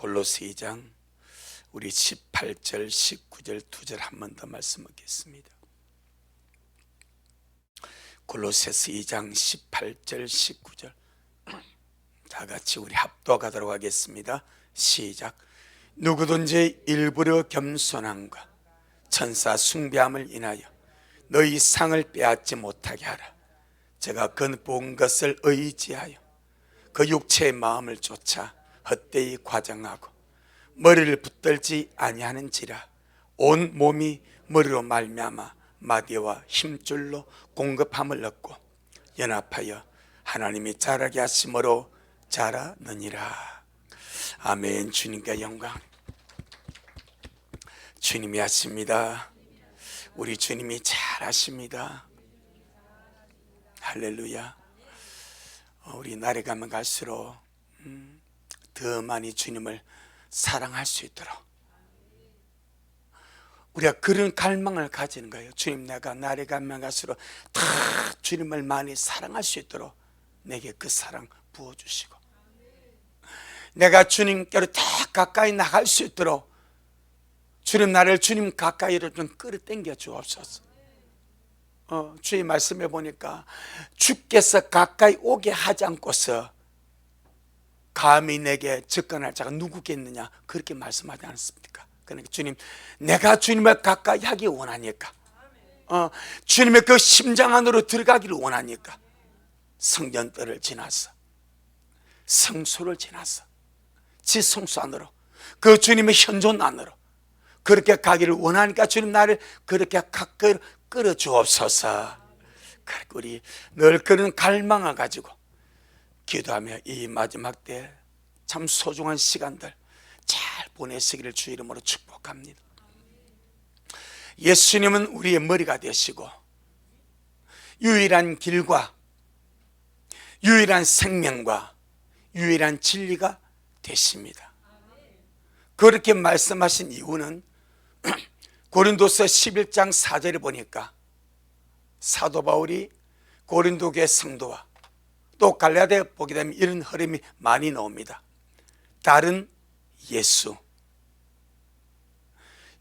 골로새 2장 우리 18절 19절 2절 한 번 더 말씀 드리겠습니다. 골로새서 2장 18절 19절 다 같이 우리 합독하도록 하겠습니다. 시작. 누구든지 일부러 겸손함과 천사 숭배함을 인하여 너희 상을 빼앗지 못하게 하라. 제가 본 것을 의지하여 그 육체의 마음을 쫓아 헛되이 과장하고 머리를 붙들지 아니하는지라. 온 몸이 머리로 말미암아 마디와 힘줄로 공급함을 얻고 연합하여 하나님이 자라게 하심으로 자라느니라. 아멘. 주님께 영광. 주님이 하십니다. 우리 주님이 잘하십니다. 할렐루야. 우리 날이 가면 갈수록 더 많이 주님을 사랑할 수 있도록 우리가 그런 갈망을 가지는 거예요. 주님, 내가 날이 가면 갈수록 다 주님을 많이 사랑할 수 있도록 내게 그 사랑 부어주시고, 내가 주님께로 더 가까이 나갈 수 있도록 주님, 나를 주님 가까이로 좀 끌어당겨 주옵소서. 주의 말씀에 보니까 주께서 가까이 오게 하지 않고서 감히 내게 접근할 자가 누구겠느냐, 그렇게 말씀하지 않습니까? 그러니까 주님, 내가 주님을 가까이 하기 원하니까, 주님의 그 심장 안으로 들어가기를 원하니까 성전들을 지나서, 성소를 지나서, 지성소 안으로, 그 주님의 현존 안으로 그렇게 가기를 원하니까 주님, 나를 그렇게 가까이 끌어주옵소서. 우리 늘 그런 갈망을 가지고 기도하며 이 마지막 때 참 소중한 시간들 잘 보내시기를 주 이름으로 축복합니다. 예수님은 우리의 머리가 되시고 유일한 길과 유일한 생명과 유일한 진리가 되십니다. 그렇게 말씀하신 이유는 고린도서 11장 4절에 보니까 사도 바울이 고린도 교회 성도와 또 갈라디아에 보게 되면 이런 흐름이 많이 나옵니다. 다른 예수,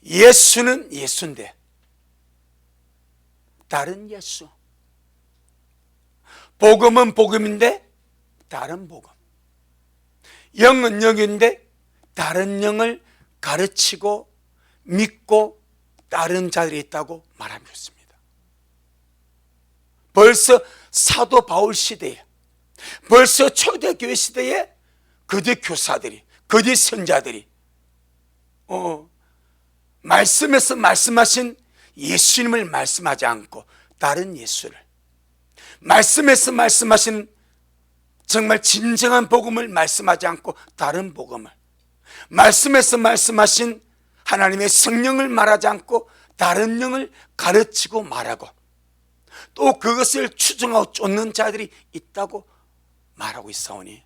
예수는 예수인데 다른 예수, 복음은 복음인데 다른 복음, 영은 영인데 다른 영을 가르치고 믿고 다른 자들이 있다고 말하고 있습니다. 벌써 사도 바울 시대에, 벌써 초대교회 시대에 거짓 교사들이, 거짓 선자들이 말씀에서 말씀하신 예수님을 말씀하지 않고 다른 예수를, 말씀에서 말씀하신 정말 진정한 복음을 말씀하지 않고 다른 복음을, 말씀에서 말씀하신 하나님의 성령을 말하지 않고 다른 영을 가르치고 말하고 또 그것을 추종하고 쫓는 자들이 있다고 말하고 있사오니,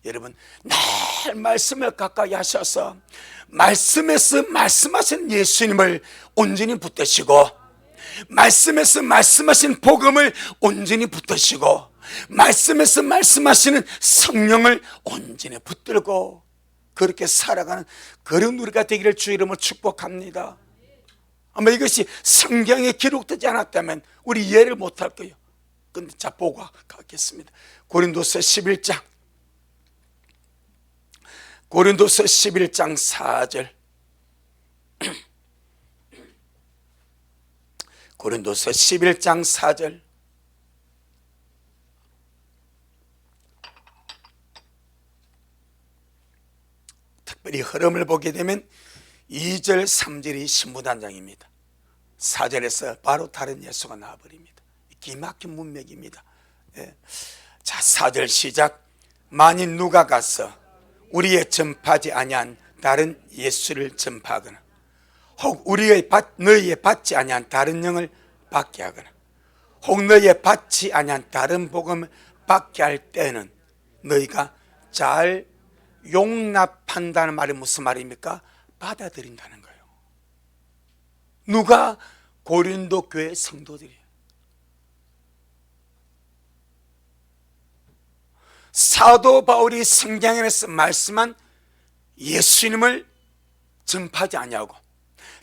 여러분, 늘 말씀을 가까이 하셔서 말씀에서 말씀하신 예수님을 온전히 붙드시고, 말씀에서 말씀하신 복음을 온전히 붙드시고, 말씀에서 말씀하시는 성령을 온전히 붙들고 그렇게 살아가는 그런 우리가 되기를 주 이름으로 축복합니다. 아마 이것이 성경에 기록되지 않았다면 우리 이해를 못할 거예요. 근데 자, 보고 가겠습니다. 고린도서 11장, 고린도서 11장 4절, 고린도서 11장 4절, 특별히 흐름을 보게 되면 2절 3절이 신부단장입니다. 4절에서 바로 다른 예수가 나와버립니다. 기막힌 문맥입니다. 자, 4절 시작. 만일 누가 가서 우리의 전파하지 아니한 다른 예수를 전파하거나 혹 너희의 받지 아니한 다른 영을 받게 하거나 혹 너희의 받지 아니한 다른 복음을 받게 할 때는 너희가 잘 용납한다는 말이 무슨 말입니까? 받아들인다는 거예요. 누가? 고린도 교회 성도들이에요. 사도 바울이 성경에서 말씀한 예수님을 전파하지 않냐고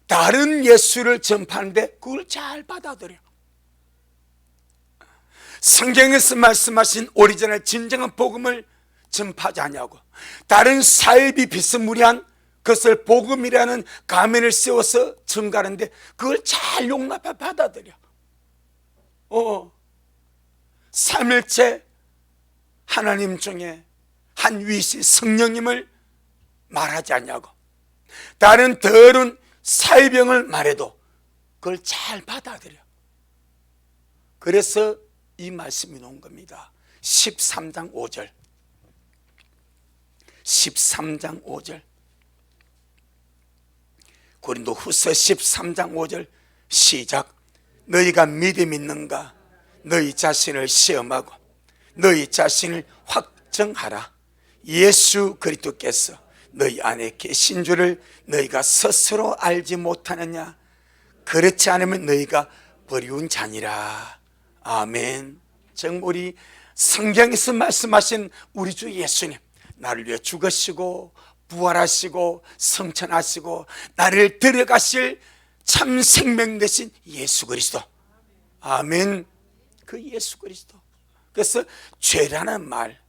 다른 예수를 전파하는데 그걸 잘 받아들여. 성경에서 말씀하신 오리지널 진정한 복음을 전파하지 않냐고 다른 사입이 비스무리한 그것을 복음이라는 가면을 씌워서 전가하는데 그걸 잘 용납해 받아들여. 삼일체 하나님 중에 한 위시 성령님을 말하지 않냐고 다른 더러운 사이병을 말해도 그걸 잘 받아들여. 그래서 이 말씀이 나온 겁니다. 13장 5절 13장 5절 고린도후서 13장 5절 시작. 너희가 믿음 있는가? 너희 자신을 시험하고 너희 자신을 확정하라. 예수 그리스도께서 너희 안에 계신 줄을 너희가 스스로 알지 못하느냐? 그렇지 않으면 너희가 버리운 자니라. 아멘. 정말 우리 성경에서 말씀하신 우리 주 예수님, 나를 위해 죽으시고 부활하시고 성천하시고 나를 데려가실 참 생명 되신 예수 그리스도. 아멘. 그 예수 그리스도. 그래서 죄라는 말,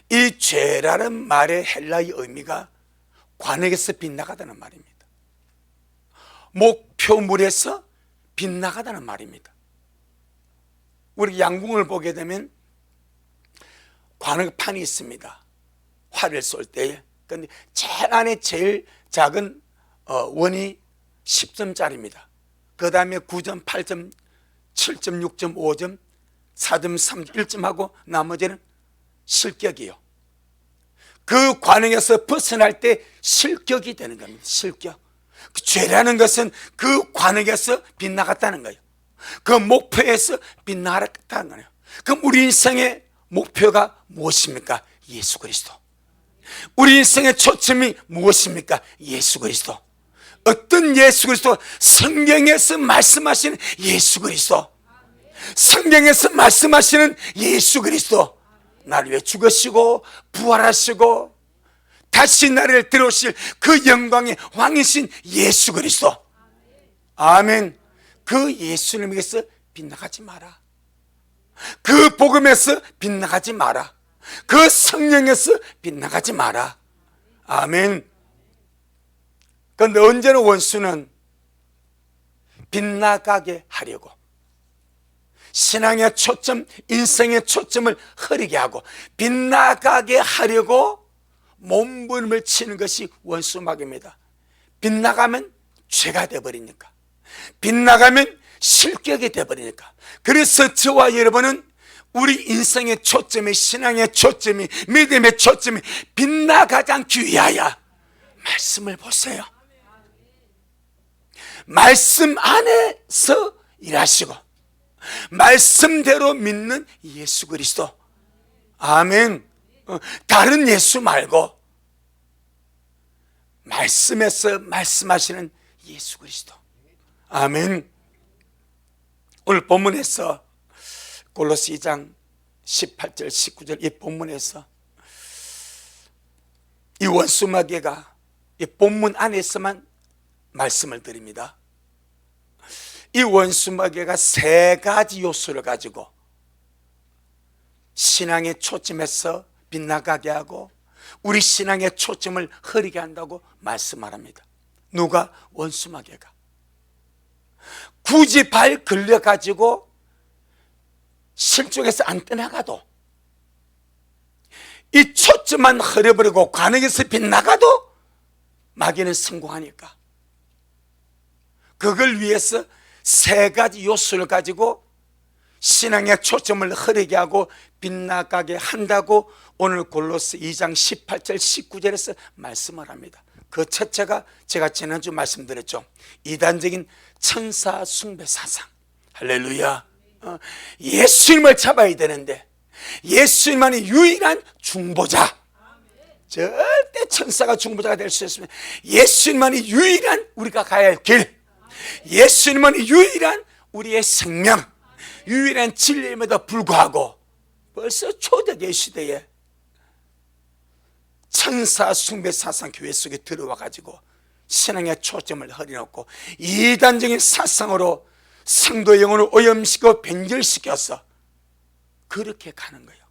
이 죄라는 말의 헬라의 의미가 관역에서 빗나가다는 말입니다. 목표물에서 빗나가다는 말입니다. 우리 양궁을 보게 되면 관역판이 있습니다. 활을 쏠 때에. 그런데 제일 안에 제일 작은 원이 10점짜리입니다. 그 다음에 9점, 8점, 7점, 6점, 5점, 4점, 3점, 1점하고 나머지는 실격이요. 그 관행에서 벗어날 때 실격이 되는 겁니다. 실격. 그 죄라는 것은 그 관행에서 빗나갔다는 거예요. 그 목표에서 빗나갔다는 거예요. 그럼 우리 인생의 목표가 무엇입니까? 예수 그리스도. 우리 인생의 초점이 무엇입니까? 예수 그리스도. 어떤 예수 그리스도? 성경에서 말씀하시는 예수 그리스도. 성경에서 말씀하시는 예수 그리스도. 나를 위해 죽으시고 부활하시고 다시 나를 들어오실 그 영광의 왕이신 예수 그리스도. 아멘. 그 예수님에게서 빗나가지 마라. 그 복음에서 빗나가지 마라. 그 성령에서 빗나가지 마라. 아멘. 그런데 언제나 원수는 빗나가게 하려고 신앙의 초점, 인생의 초점을 흐리게 하고 빗나가게 하려고 몸부림을 치는 것이 원수막입니다. 빗나가면 죄가 되어버리니까, 빗나가면 실격이 되어버리니까. 그래서 저와 여러분은 우리 인생의 초점이, 신앙의 초점이, 믿음의 초점이 빗나가지 않기 위하여 말씀을 보세요. 말씀 안에서 일하시고 말씀대로 믿는 예수 그리스도. 아멘. 다른 예수 말고 말씀에서 말씀하시는 예수 그리스도. 아멘. 오늘 본문에서 골로새 2장 18절 19절 이 본문에서 이 원수마귀가 이 본문 안에서만 말씀을 드립니다. 이 원수마귀가 세 가지 요소를 가지고 신앙의 초점에서 빗나가게 하고 우리 신앙의 초점을 흐리게 한다고 말씀합니다. 누가? 원수마귀가. 굳이 발 걸려가지고 실족에서 안 떠나가도 이 초점만 흐려버리고 관역에서 빗나가도 마귀는 성공하니까 그걸 위해서 세 가지 요소를 가지고 신앙의 초점을 흐리게 하고 빗나가게 한다고 오늘 골로새 2장 18절 19절에서 말씀을 합니다. 그 첫째가 제가 지난주 말씀드렸죠. 이단적인 천사 숭배 사상. 할렐루야. 예수님을 잡아야 되는데 예수님만이 유일한 중보자. 절대 천사가 중보자가 될 수 없습니다. 예수님만이 유일한 우리가 가야 할 길, 예수님만이 유일한 우리의 생명, 유일한 진리임에도 불구하고 벌써 초대교회 시대에 천사 숭배 사상 교회 속에 들어와 가지고 신앙의 초점을 흐려놓고 이단적인 사상으로 성도의 영혼을 오염시키고 변절시켜서 그렇게 가는 거예요.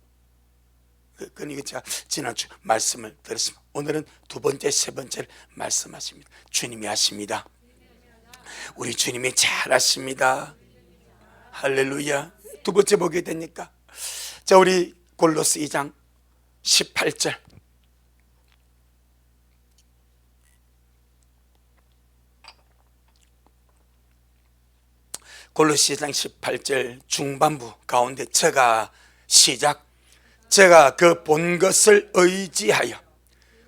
그러니까 제가 지난주 말씀을 드렸습니다. 오늘은 두 번째, 세 번째를 말씀하십니다. 주님이 하십니다. 우리 주님이 잘하십니다. 할렐루야. 두 번째 보게 되니까, 자, 우리 골로새 2장 18절. 골로새 2장 18절 중반부 가운데 제가 제가 본 것을 의지하여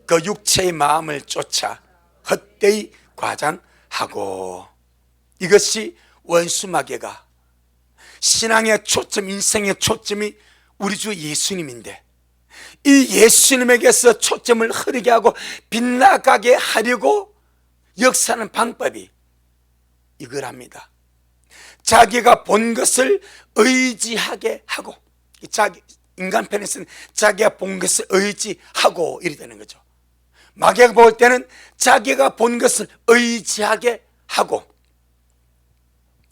그 육체의 마음을 쫓아 헛되이 과장하고. 이것이 원수마귀가 신앙의 초점, 인생의 초점이 우리 주 예수님인데, 이 예수님에게서 초점을 흐르게 하고 빗나가게 하려고 역사하는 방법이 이걸 합니다. 자기가 본 것을 의지하게 하고, 인간편에서는 자기가 본 것을 의지하고 이리 되는 거죠. 마귀가 볼 때는 자기가 본 것을 의지하게 하고,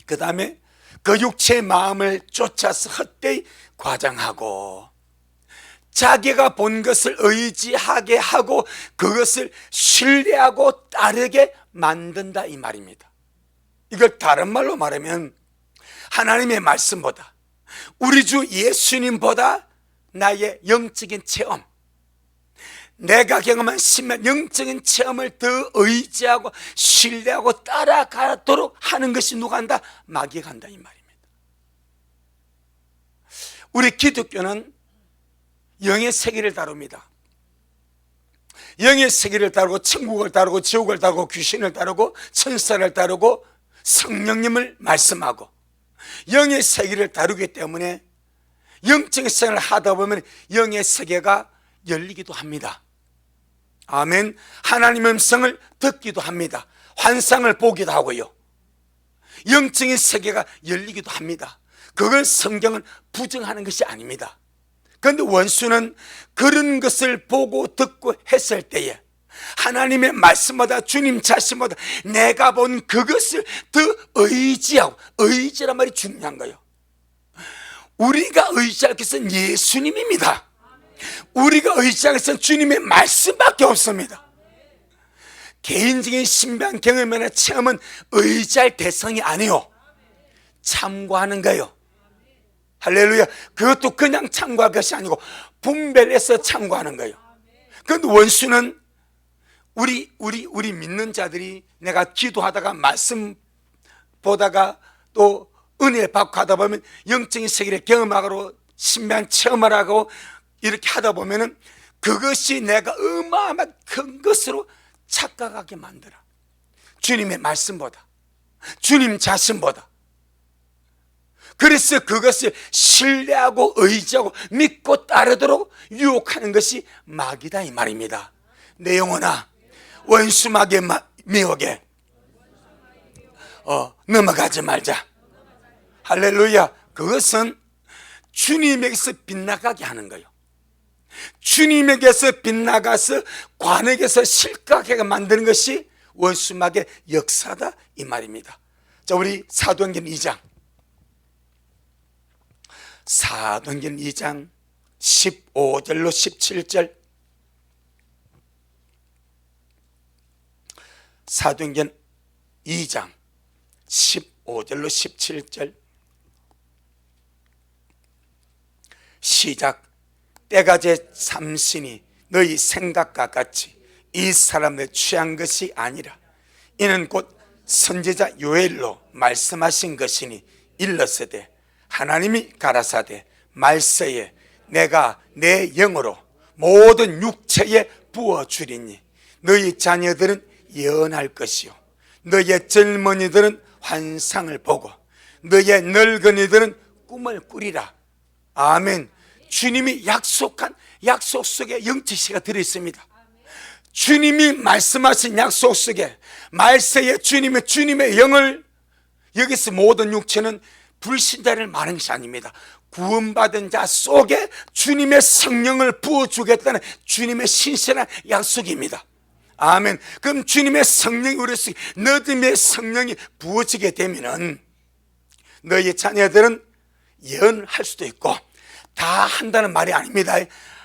그 다음에 그 육체의 마음을 쫓아서 헛되이 과장하고, 자기가 본 것을 의지하게 하고 그것을 신뢰하고 따르게 만든다, 이 말입니다. 이걸 다른 말로 말하면 하나님의 말씀보다, 우리 주 예수님보다 나의 영적인 체험, 내가 경험한 심한 영적인 체험을 더 의지하고 신뢰하고 따라가도록 하는 것이 누가 한다? 마귀가 한다, 이 말입니다. 우리 기독교는 영의 세계를 다룹니다. 영의 세계를 다루고 천국을 다루고 지옥을 다루고 귀신을 다루고 천사를 다루고 성령님을 말씀하고 영의 세계를 다루기 때문에 영적인 생활을 하다 보면 영의 세계가 열리기도 합니다. 아멘. 하나님의 음성을 듣기도 합니다. 환상을 보기도 하고요. 영적인 세계가 열리기도 합니다. 그걸 성경은 부정하는 것이 아닙니다. 그런데 원수는 그런 것을 보고 듣고 했을 때에 하나님의 말씀보다, 주님 자신보다 내가 본 그것을 더 의지하고, 의지란 말이 중요한 거예요. 우리가 의지할 것은 예수님입니다. 우리가 의지할 것은 주님의 말씀밖에 없습니다. 개인적인 신비한 경험이나 체험은 의지할 대상이 아니요, 참고하는 거예요. 할렐루야. 그것도 그냥 참고할 것이 아니고 분별해서 참고하는 거예요. 그런데 원수는 우리 믿는 자들이 내가 기도하다가 말씀 보다가 또 은혜 받고 하다 보면 영적인 세계를 경험하고 신비한 체험을 하고 이렇게 하다 보면은 그것이 내가 어마어마한 큰 것으로 착각하게 만들어. 주님의 말씀보다, 주님 자신보다. 그래서 그것을 신뢰하고 의지하고 믿고 따르도록 유혹하는 것이 마귀다, 이 말입니다. 내 영혼아, 원수 마귀의 미혹에 넘어가지 말자. 할렐루야. 그것은 주님에게서 빗나가게 하는 거예요. 주님에게서 빗나가서 관에게서 실각하게 만드는 것이 원수 마귀의 역사다, 이 말입니다. 자, 우리 사도행전 2장 15절로 17절. 사도행전 2장 15절로 17절. 시작. 때가 제 삼시니 너희 생각과 같이 이 사람을 취한 것이 아니라 이는 곧 선지자 요엘로 말씀하신 것이니 일렀으되 하나님이 가라사대 말세에 내가 내 영으로 모든 육체에 부어주리니 너희 자녀들은 예언할 것이요 너희의 젊은이들은 환상을 보고 너희의 늙은이들은 꿈을 꾸리라. 아멘. 주님이 약속한 약속 속에 영지시가 들어있습니다. 주님이 말씀하신 약속 속에 말세에 주님의 영을, 여기서 모든 육체는 불신자를 말하는 것이 아닙니다. 구원받은 자 속에 주님의 성령을 부어주겠다는 주님의 신실한 약속입니다. 아멘. 그럼 주님의 성령이 우리 속에, 너희의 성령이 부어지게 되면은 너희 자녀들은 예언할 수도 있고, 다 한다는 말이 아닙니다.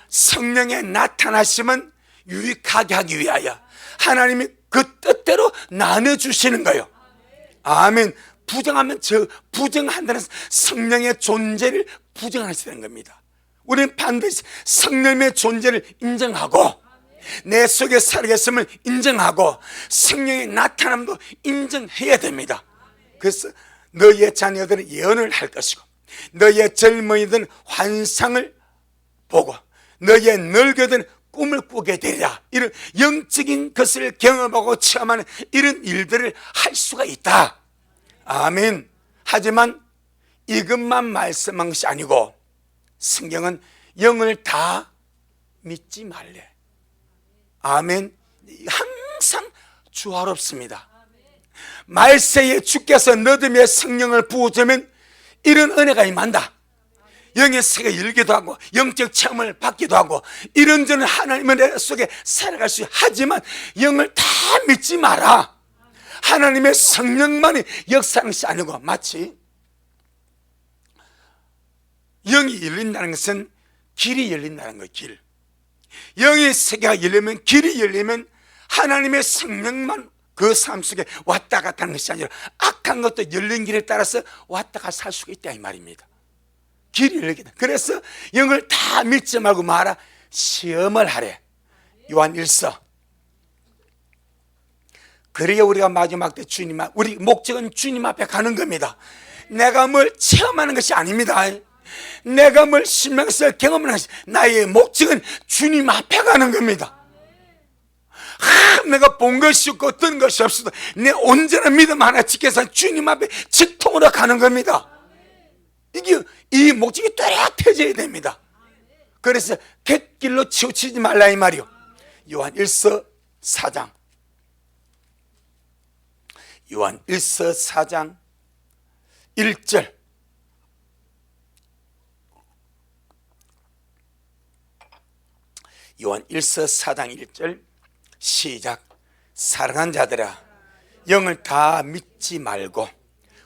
성령의 나타나심은 유익하게 하기 위하여 하나님이 그 뜻대로 나눠주시는 거예요. 아멘. 부정한다는 성령의 존재를 부정하시는 겁니다. 우리는 반드시 성령의 존재를 인정하고, 내 속에 살아계심을 인정하고, 성령의 나타남도 인정해야 됩니다. 그래서 너희의 자녀들은 예언을 할 것이고, 너희의 젊은이들은 환상을 보고, 너희의 늙어든 꿈을 꾸게 되리라. 이런 영적인 것을 경험하고 체험하는 이런 일들을 할 수가 있다. 아멘. 하지만 이것만 말씀한 것이 아니고, 성경은 영을 다 믿지 말래. 아멘. 항상 조화롭습니다. 말세에 주께서 너희의 성령을 부어주면 이런 은혜가 임한다. 영의 세계가 열기도 하고 영적 체험을 받기도 하고 이런저런 하나님의 은혜 속에 살아갈 수 있다. 하지만 영을 다 믿지 마라. 하나님의 성령만이 역사하는 것이 아니고, 마치 영이 열린다는 것은 길이 열린다는 거예요. 길. 영의 세계가 열리면, 길이 열리면 하나님의 성령만 그 삶 속에 왔다 갔다 하는 것이 아니라 악한 것도 열린 길에 따라서 왔다 갔다 살 수가 있다 이 말입니다. 길이 열리게. 그래서 영을 다 믿지 말고 마라. 시험을 하래. 요한 1서. 그래야 우리가 마지막 때 주님 앞, 우리 목적은 주님 앞에 가는 겁니다. 내가 뭘 체험하는 것이 아닙니다. 내가 뭘 신명을 경험하는 것이, 나의 목적은 주님 앞에 가는 겁니다. 내가 본 것이 없고 뜬 것이 없어도 내 온전한 믿음 하나 지켜서 주님 앞에 직통으로 가는 겁니다. 이게 이 목적이 뚜렷해져야 됩니다. 그래서 갯길로 치우치지 말라 이 말이요. 요한 1서 4장. 요한 1서 4장 1절. 요한 1서 4장 1절 시작. 사랑하는 자들아, 영을 다 믿지 말고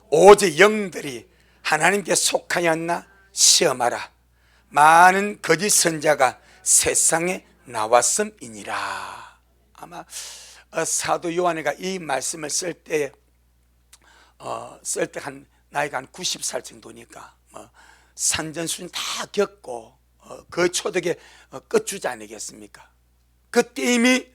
오직 영들이 하나님께 속하였나 시험하라. 많은 거짓 선자가 세상에 나왔음이니라. 아마 사도 요한이가 이 말씀을 쓸 때 한 나이가 한 90살 정도니까 산전수전 다 겪고 그 초덕에 끝주자 아니겠습니까? 그때 이미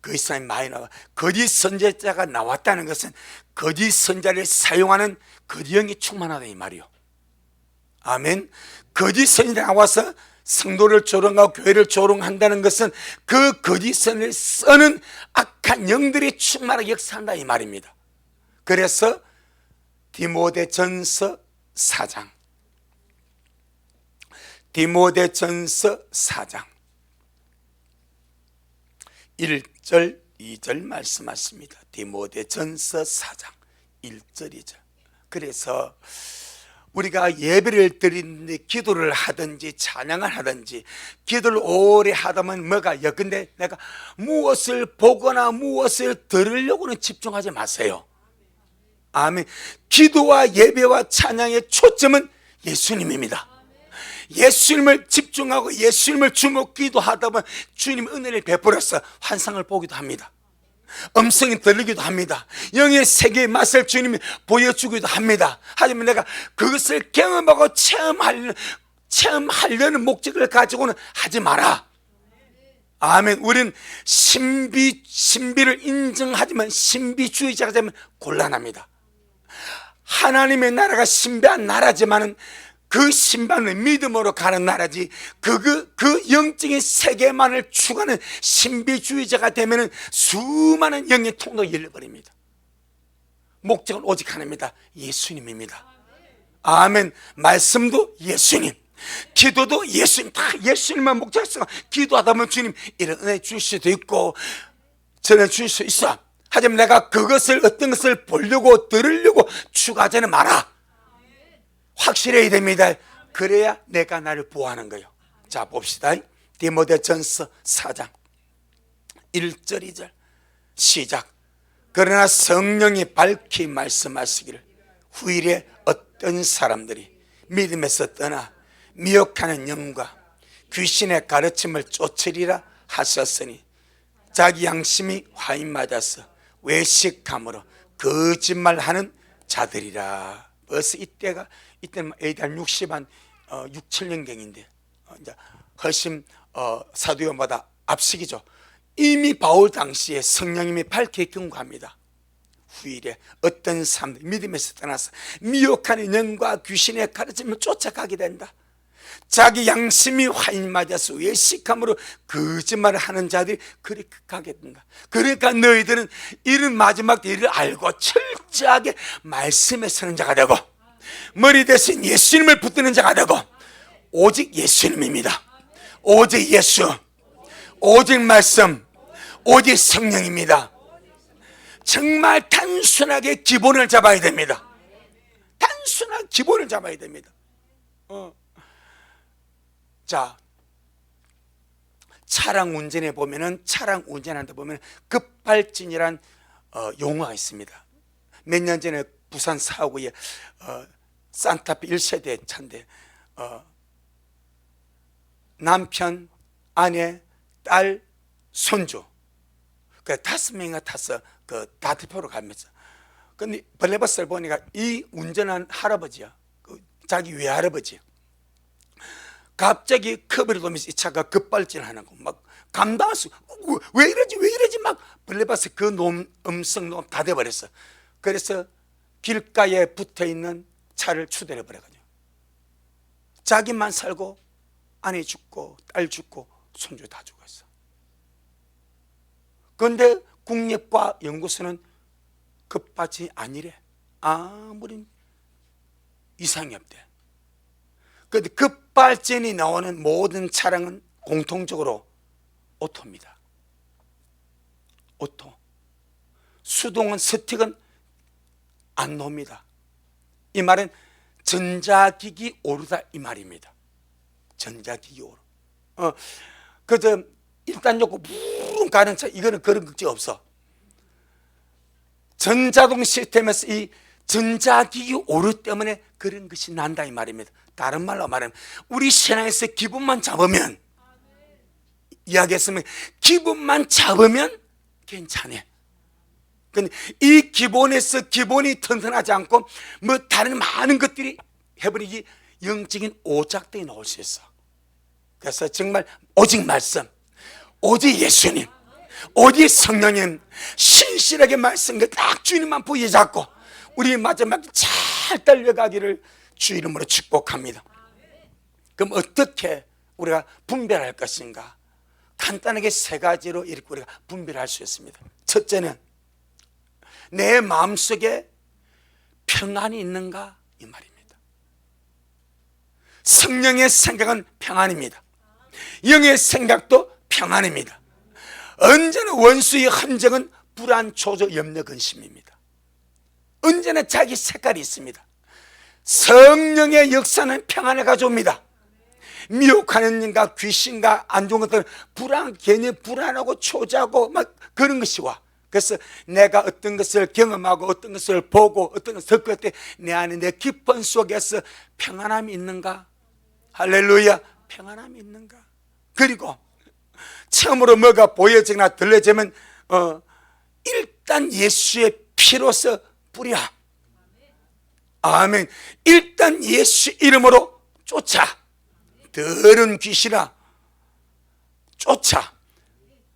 그 사람이 많이 나와. 거짓 선지자가 나왔다는 것은 거짓 선자를 사용하는 거짓 영이 충만하다 이 말이요. 아멘. 거짓 선지자가 나와서 성도를 조롱하고 교회를 조롱한다는 것은 그 거짓 선을 쓰는 악한 영들이 충만하게 역사한다 이 말입니다. 그래서 디모데전서 4장, 디모데전서 4장 1절 2절 말씀하십니다. 디모데전서 4장 1절 2절. 그래서 우리가 예배를 드리는데 기도를 하든지 찬양을 하든지 기도를 오래 하다 보면 뭐가 근데 내가 무엇을 보거나 무엇을 들으려고는 집중하지 마세요. 아멘. 기도와 예배와 찬양의 초점은 예수님입니다. 예수님을 집중하고 예수님을 주목 기도하다 보면 주님 은혜를 베풀어서 환상을 보기도 합니다. 음성이 들리기도 합니다. 영의 세계의 맛을 주님이 보여주기도 합니다. 하지만 내가 그것을 경험하고 체험하려는 목적을 가지고는 하지 마라. 아멘. 우리는 신비를 인정하지만 신비주의자가 되면 곤란합니다. 하나님의 나라가 신비한 나라지만은 그 신비는 믿음으로 가는 나라지, 그 영적인 세계만을 추구하는 신비주의자가 되면은 수많은 영의 통로가 열려버립니다. 목적은 오직 하나입니다. 예수님입니다. 아멘. 말씀도 예수님, 기도도 예수님, 다 예수님만 목적해서 기도하다 보면 주님 이런 은혜 주실 수도 있고 저런 주실 수 있어. 하지만 내가 그것을 어떤 것을 보려고 들으려고 추구하지는 마라. 확실해야 됩니다. 그래야 내가 나를 보호하는 거예요. 자, 봅시다. 디모데전서 4장 1절 2절 시작. 그러나 성령이 밝히 말씀하시기를 후일에 어떤 사람들이 믿음에서 떠나 미혹하는 영과 귀신의 가르침을 쫓으리라 하셨으니 자기 양심이 화인맞아서 외식함으로 거짓말하는 자들이라. 벌써 이때는 AD 60한 6, 7년경인데 이제 훨씬 사도 요한보다 앞서기죠. 이미 바울 당시에 성령님이 밝히 경고합니다. 후일에 어떤 사람들 믿음에서 떠나서 미혹하는 영과 귀신의 가르침을 쫓아가게 된다. 자기 양심이 화인 맞아서 외식함으로 거짓말을 하는 자들이 그렇게 가게 된다. 그러니까 너희들은 이런 마지막 일을 알고 철저하게 말씀에 서는 자가 되고 머리 대신 예수님을 붙드는 자가 되고 오직 예수님입니다. 오직 예수, 오직 말씀, 오직 성령입니다. 정말 단순하게 기본을 잡아야 됩니다. 단순한 기본을 잡아야 됩니다. 자, 차량 운전에 보면은 차량 운전하는데 보면 급발진이란 용어가 있습니다. 몇 년 전에 부산 사고에 산타페 1세대 차인데 남편, 아내, 딸, 손주 그 5명이 타서 그 다트표로 가면서 근데 블랙버스를 보니까 이 운전한 할아버지야. 자기 외할아버지. 갑자기 커브를 돌면서 이 차가 급발진하는 거 막 감당할 수 왜 이러지 막 블랙버스 그 음성 녹음 다 돼버렸어. 그래서 길가에 붙어있는 차를 추돌해 버려가지고 자기만 살고 아내 죽고 딸 죽고 손주 다 죽었어. 그런데 국립과연구소는 급발진이 아니래. 아무리 이상이 없대. 그런데 급발진이 나오는 모든 차량은 공통적으로 오토입니다. 오토. 수동은 스틱은 안 나옵니다. 이 말은 전자기기 오르다 이 말입니다. 전자기기 오르. 그저 일단 놓고 붕 가는 차 이거는 그런 걱정 없어. 전자동 시스템에서 이 전자기기 오류 때문에 그런 것이 난다 이 말입니다. 다른 말로 말하면 우리 신앙에서 기분만 잡으면 이야기했으면 기분만 잡으면 괜찮아. 근데 이 기본에서 기본이 튼튼하지 않고 뭐 다른 많은 것들이 해버리기 영적인 오작동이 나올 수 있어. 그래서 정말 오직 말씀, 오직 예수님, 오직 성령님 신실하게 말씀과 딱 주님만 부여잡고 우리 마지막에 잘 달려가기를 주 이름으로 축복합니다. 그럼 어떻게 우리가 분별할 것인가? 간단하게 3가지로 이렇게 우리가 분별할 수 있습니다. 첫째는 내 마음속에 평안이 있는가 이 말입니다. 성령의 생각은 평안입니다. 영의 생각도 평안입니다. 언제나 원수의 함정은 불안, 초조, 염려, 근심입니다. 언제나 자기 색깔이 있습니다. 성령의 역사는 평안을 가져옵니다. 미혹하는 영과 귀신과 안 좋은 것들은 불안, 괜히 불안하고 초조하고 막 그런 것이 와. 그래서 내가 어떤 것을 경험하고 어떤 것을 보고 어떤 것을 듣고 할 때 내 안에 내 깊은 속에서 평안함이 있는가? 할렐루야. 평안함이 있는가? 그리고 처음으로 뭐가 보여지거나 들려지면 일단 예수의 피로서 뿌려. 아멘. 일단 예수 이름으로 쫓아. 더러운 귀신아 쫓아.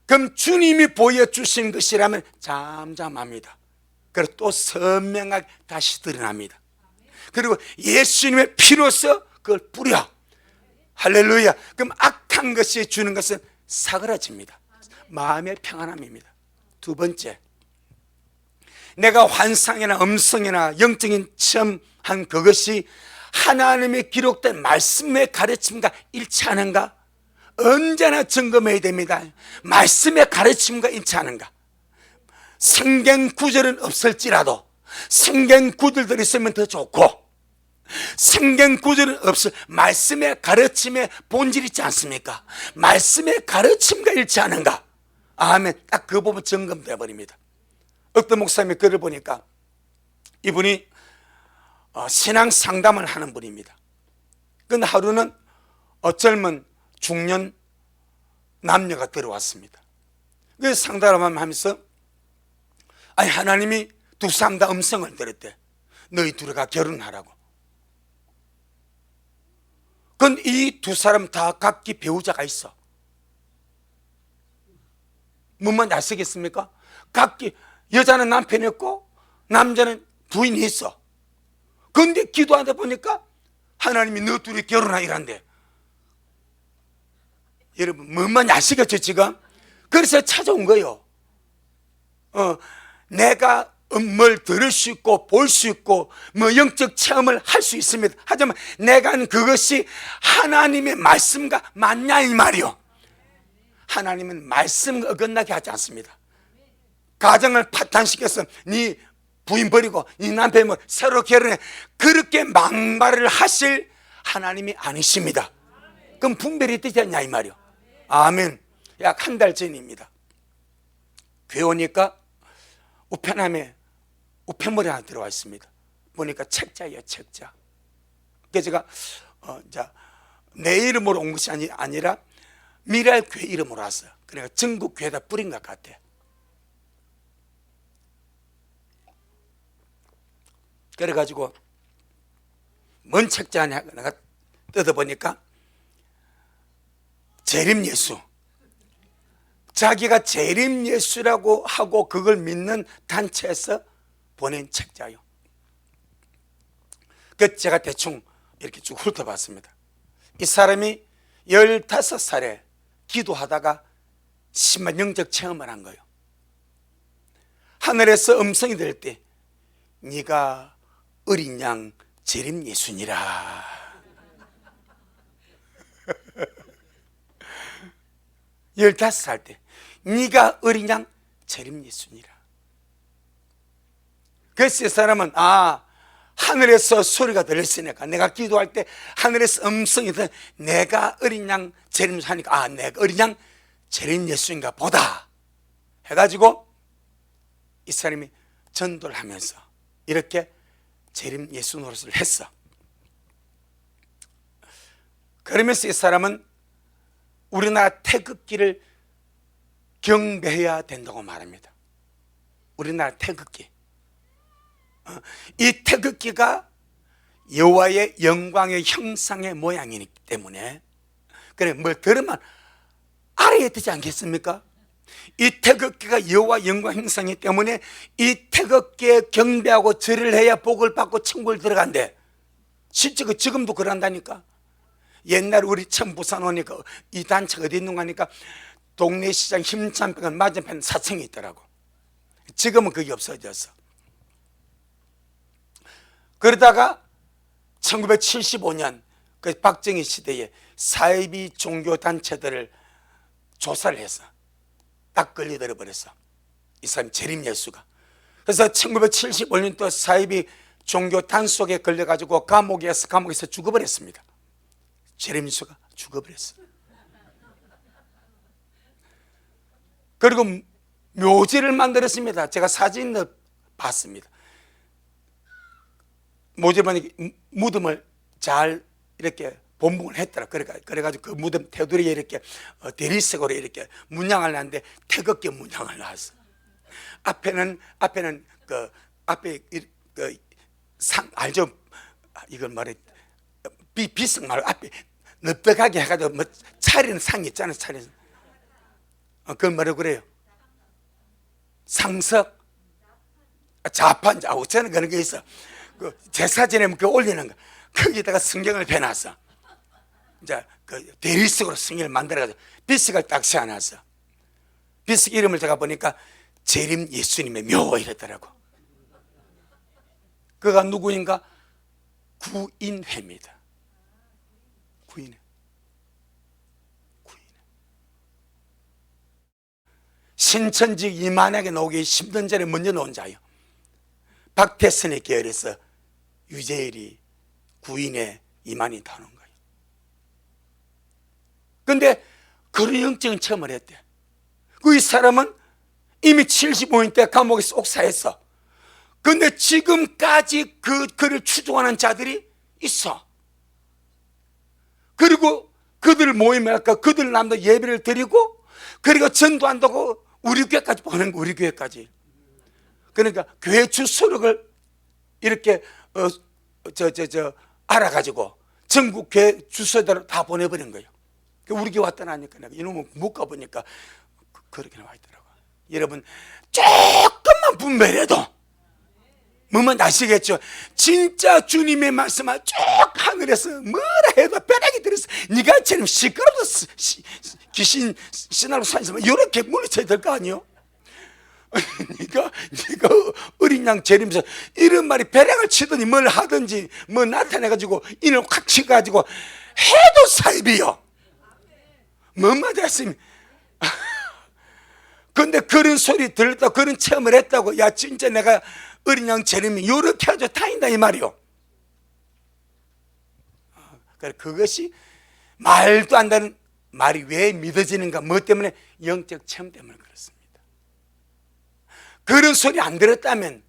그럼 주님이 보여주신 것이라면 잠잠합니다. 그리고 또 선명하게 다시 드러납니다. 그리고 예수님의 피로서 그걸 뿌려. 할렐루야. 그럼 악한 것이 주는 것은 사그라집니다. 마음의 평안함입니다. 두 번째, 내가 환상이나 음성이나 영적인 체험한 그것이 하나님의 기록된 말씀의 가르침과 일치하는가? 언제나 점검해야 됩니다. 말씀의 가르침과 일치하는가? 성경 구절은 없을지라도 성경 구절들이 있으면 더 좋고 성경 구절은 없어. 말씀의 가르침의 본질이 있지 않습니까? 말씀의 가르침과 일치하는가? 아멘. 딱 그 부분 점검되어 버립니다. 어떤 목사님의 글을 보니까 이분이 신앙 상담을 하는 분입니다. 근데 하루는 젊은 중년 남녀가 들어왔습니다. 그래서 상담을 하면서 아니 하나님이 두 사람 다 음성을 들었대. 너희 둘이가 결혼하라고. 그런데 이 두 사람 다 각기 배우자가 있어. 뭔만 아시겠습니까? 각기 여자는 남편이 있고 남자는 부인이 있어. 그런데 기도하다 보니까 하나님이 너 둘이 결혼하이란대. 여러분 뭔만 아시겠죠 지금? 그래서 찾아온 거예요. 내가 뭘 들을 수 있고 볼 수 있고 뭐 영적 체험을 할 수 있습니다. 하지만 내가 하는 그것이 하나님의 말씀과 맞냐 이 말이요. 하나님은 말씀과 어긋나게 하지 않습니다. 가정을 파탄시켜서 네 부인 버리고 네 남편 뭐 새로 결혼해 그렇게 막말을 하실 하나님이 아니십니다. 그럼 분별이 되지 않냐 이 말이요. 아멘. 약 한 달 전입니다. 교회 오니까 우편함에 우편물이 하나 들어와 있습니다. 보니까 책자예요, 책자. 그래서 제가 내 이름으로 온 것이 아니라 미랄 교회 이름으로 왔어요. 그러니까 전국 교회에다 뿌린 것 같아요. 그래가지고 뭔 책자 하냐 내가 뜯어보니까 재림 예수, 자기가 재림 예수라고 하고 그걸 믿는 단체에서 보낸 책자요. 그 제가 대충 이렇게 쭉 훑어봤습니다. 이 사람이 15살에 기도하다가 심한 영적 체험을 한 거예요. 하늘에서 음성이 될 때 네가 어린 양 재림 예수니라. 15살 때 네가 어린 양 재림 예수니라. 그래서 이 사람은 하늘에서 소리가 들렸으니까 내가 기도할 때 하늘에서 음성이 들려 내가 어린 양 재림 예수니까 내가 어린 양 재림 예수인가 보다 해가지고 이 사람이 전도를 하면서 이렇게 재림 예수 노릇을 했어. 그러면서 이 사람은 우리나라 태극기를 경배해야 된다고 말합니다. 우리나라 태극기. 이 태극기가 여호와의 영광의 형상의 모양이기 때문에 그래 뭘 들으면 알아야 되지 않겠습니까? 이 태극기가 여호와 영광 형상이기 때문에 이 태극기에 경배하고 절을 해야 복을 받고 천국을 들어간대. 실제 지금도 그런다니까. 옛날 우리 처음 부산 오니까 이 단체가 어디 있는가 하니까 동네 시장 힘찬병원 맞은편 사층이 있더라고. 지금은 그게 없어졌어. 그러다가 1975년 그 박정희 시대에 사이비 종교 단체들을 조사를 했어. 딱 걸려들어 버렸어. 이 사람 재림 예수가. 그래서 1975년도 사이비 종교 단속에 걸려가지고 감옥에서 죽어버렸습니다. 재림 예수가 죽어버렸어. 그리고 묘지를 만들었습니다. 제가 사진을 봤습니다. 묘지에 무덤을 잘 이렇게 본붕을 했더라. 그래가지고 그 무덤 테두리에 이렇게 대리석으로 이렇게 문양을 놨는데 태극기 문양을 놨어. 앞에는 그 앞에 그 상 알죠? 이걸 말해 비석 말고 앞에 넓적하게 해가지고 뭐 차리는 상이 있잖아요. 차리는 그걸 뭐라고 그래요? 상석, 자판, 어쩌는 그런 게 있어. 그 제사 지내면 그 올리는 거. 거기다가 성경을 배놨어. 이제 그 대리석으로 성경을 만들어가지고 비석을 딱 세워놨어. 비석 이름을 제가 보니까 재림 예수님의 묘 이랬더라고. 그가 누구인가? 구인회입니다. 구인회. 신천지 이만하게 나오기 10년 전에 먼저 나온 자요. 박태선의 계열에서 유재일이 구인의 이만이 다는 거예요. 근데 그런 영적인 체험을 했대. 그 이 사람은 이미 75년 때 감옥에서 옥사했어. 근데 지금까지 그를 추종하는 자들이 있어. 그리고 그들 모임에 갈까 그들 남도 예배를 드리고, 그리고 전도한다고 우리 교회까지 보는 거, 우리 교회까지. 그러니까 교회 주소록을 이렇게 알아가지고 전국 교회 주소대로 다 보내버린 거예요. 우리 교회 왔다 나니까 내가 이놈은 못 가보니까 그렇게 나와 있더라고. 여러분, 조금만 분별해도 뭐만 아시겠죠? 진짜 주님의 말씀을 쭉 하늘에서 뭐라 해도 벼락이 들어서 네가 지금 시끄러워서 귀신 신하로 산에서 이렇게 물리쳐야 될 거 아니요? 네가 어린 양 재림서 이런 말이 벼락을 치더니 뭘 하든지 뭐 나타내가지고 이를 확 치가지고 해도 사입이요. 뭔 말이야 했으면. 근데 그런 소리 들었다고, 그런 체험을 했다고, 야 진짜 내가 어린 양 재림이 요렇게 하죠 다닌다 이 말이요. 그것이 말도 안 되는 말이 왜 믿어지는가? 뭐 때문에? 영적 체험 때문에 그렇습니다. 그런 소리 안 들었다면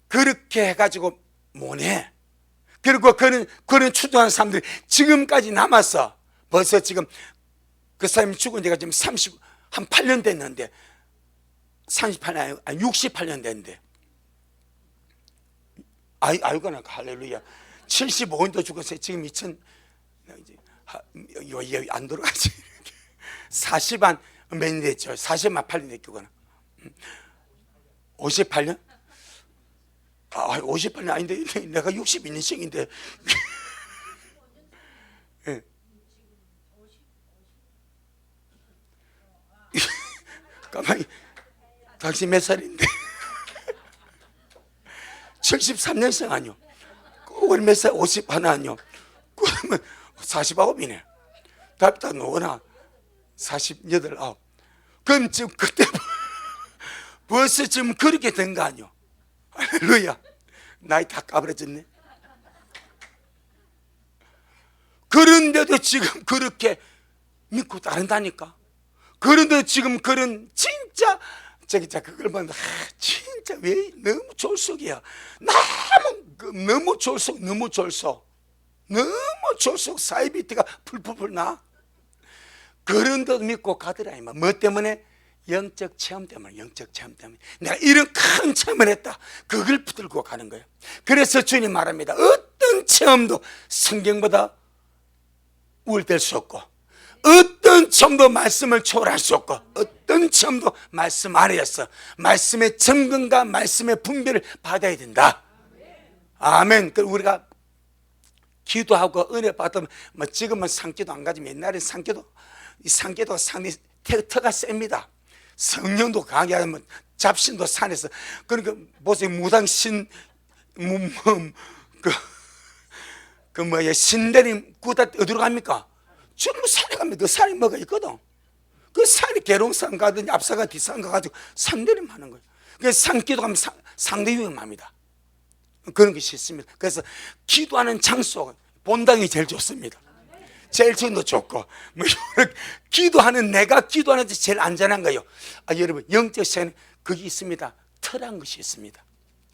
그렇게 해가지고 못해. 그리고 그런 추종하는 사람들이 지금까지 남았어. 벌써 지금 그 사람이 죽은 지가 지금 8년 됐는데, 38년 아니 68년 됐는데, 아이고나 할렐루야. 75년도 죽었어요. 지금 2000 이제 안 돌아가지. 40만 몇 년 됐죠. 40만 8년 됐구나. 58년? 58년 아닌데 내가 62년생인데. 네. 가만히, 당신 몇 살인데? 73년생 아니요? 우리 몇 살? 50 하나 아니요? 그러면 49이네. 답다 노나 48, 9. 그럼 지금 그때 벌써 지금 그렇게 된 거 아니요? 할렐루야. 나이 다 까버려졌네. 그런데도 지금 그렇게 믿고 따른다니까. 그런데 지금 그런 진짜 그걸 보면 진짜 왜 너무 졸속이야. 너무 졸속 사이비티가 풀풀풀 나. 그런데도 믿고 가더라. 뭐 때문에? 영적 체험 때문에. 내가 이런 큰 체험을 했다. 그걸 붙들고 가는 거예요. 그래서 주님 말합니다. 어떤 체험도 성경보다 우월될 수 없고, 어떤 체험도 말씀을 초월할 수 없고, 어떤 체험도 말씀 아래에서 말씀의 정근과 말씀의 분별을 받아야 된다. 아멘. 우리가 기도하고 은혜 받으면 뭐 지금은 상기도 안 가지만 옛날에 상기도 상당히 터가 셉니다. 성령도 강하게 하면 잡신도 산에서, 그러니까 보세요. 무당신 신대림 구다 어디로 갑니까? 지금 산에 가면 그 산에 뭐가 있거든. 그 산이 계룡산 가든지 앞산가 뒷산 가가지고 산대림 하는 거예요. 그래서 산기도 가면 상당히 위험합니다. 그런 것이 있습니다. 그래서 기도하는 장소, 본당이 제일 좋습니다. 제일 지금도 좋고, 뭐 기도하는, 내가 기도하는 데 제일 안전한 거예요. 여러분, 영적 세계는 거기 있습니다. 터란 것이 있습니다.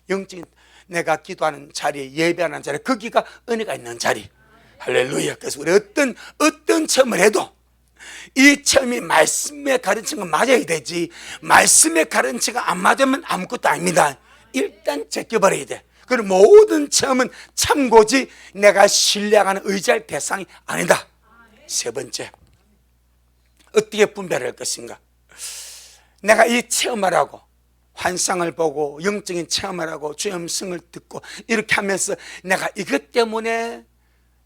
영적인, 내가 기도하는 자리, 예배하는 자리, 거기가 은혜가 있는 자리. 할렐루야. 그래서 우리 어떤 체험을 해도 이 체험이 말씀의 가르침과 맞아야 되지, 말씀의 가르침과 안 맞으면 아무것도 아닙니다. 일단 제껴버려야 돼. 그리고 모든 체험은 참고지 내가 신뢰하는 의지할 대상이 아니다. 세 번째, 어떻게 분별할 것인가? 내가 이 체험을 하고 환상을 보고 영적인 체험을 하고 주의 음성을 듣고 이렇게 하면서 내가 이것 때문에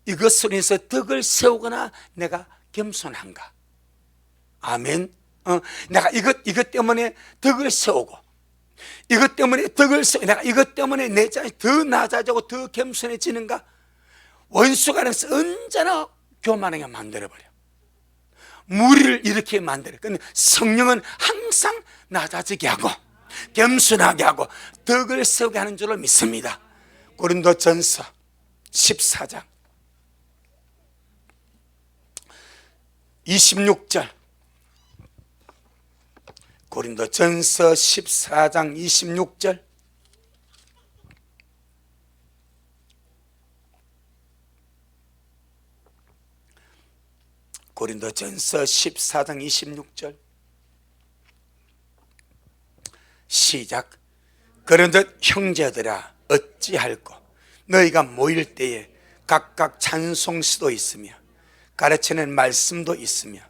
이것으로 인해서 덕을 세우거나 내가 겸손한가? 아멘. 내가 이것 때문에 덕을 세우고, 이것 때문에 덕을 세우고, 내가 이것 때문에 내 자신이 더 낮아지고 더 겸손해지는가? 원수가 그래서 언제나 교만하게 만들어버려. 무리를 이렇게 만들어. 근데 성령은 항상 낮아지게 하고 겸손하게 하고 덕을 세우게 하는 줄로 믿습니다. 고린도전서 14장 26절, 고린도전서 14장 26절, 고린도전서 14장 26절 시작. 그런즉 형제들아 어찌할꼬 너희가 모일 때에 각각 찬송시도 있으며 가르치는 말씀도 있으며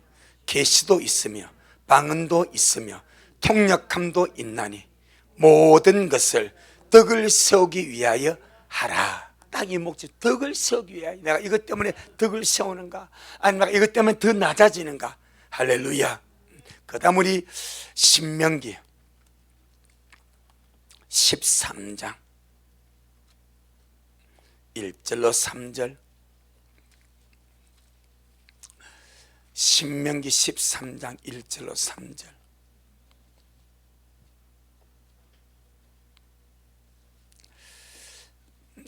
계시도 있으며 방언도 있으며 통역함도 있나니 모든 것을 덕을 세우기 위하여 하라. 딱 이 목적, 덕을 세우기 위하여. 내가 이것 때문에 덕을 세우는가? 아니면 내가 이것 때문에 더 낮아지는가? 할렐루야. 그 다음 우리 신명기 13장 1절로 3절, 신명기 13장 1절로 3절.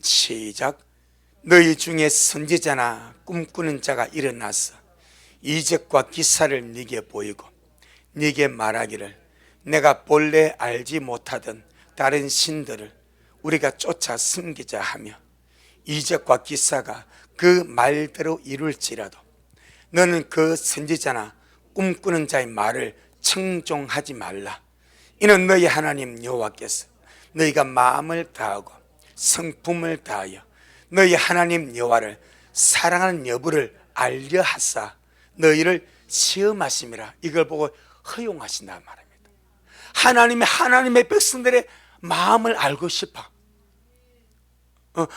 시작. 너희 중에 선지자나 꿈꾸는 자가 일어나서 이적과 기사를 네게 보이고 네게 말하기를 내가 본래 알지 못하던 다른 신들을 우리가 쫓아 섬기자 하며 이적과 기사가 그 말대로 이룰지라도 너는 그 선지자나 꿈꾸는 자의 말을 청종하지 말라. 이는 너희 하나님 여호와께서 너희가 마음을 다하고 성품을 다하여 너희 하나님 여호와를 사랑하는 여부를 알려 하사 너희를 시험하심이라. 이걸 보고 허용하신다 말입니다. 하나님의 백성들의 마음을 알고 싶어.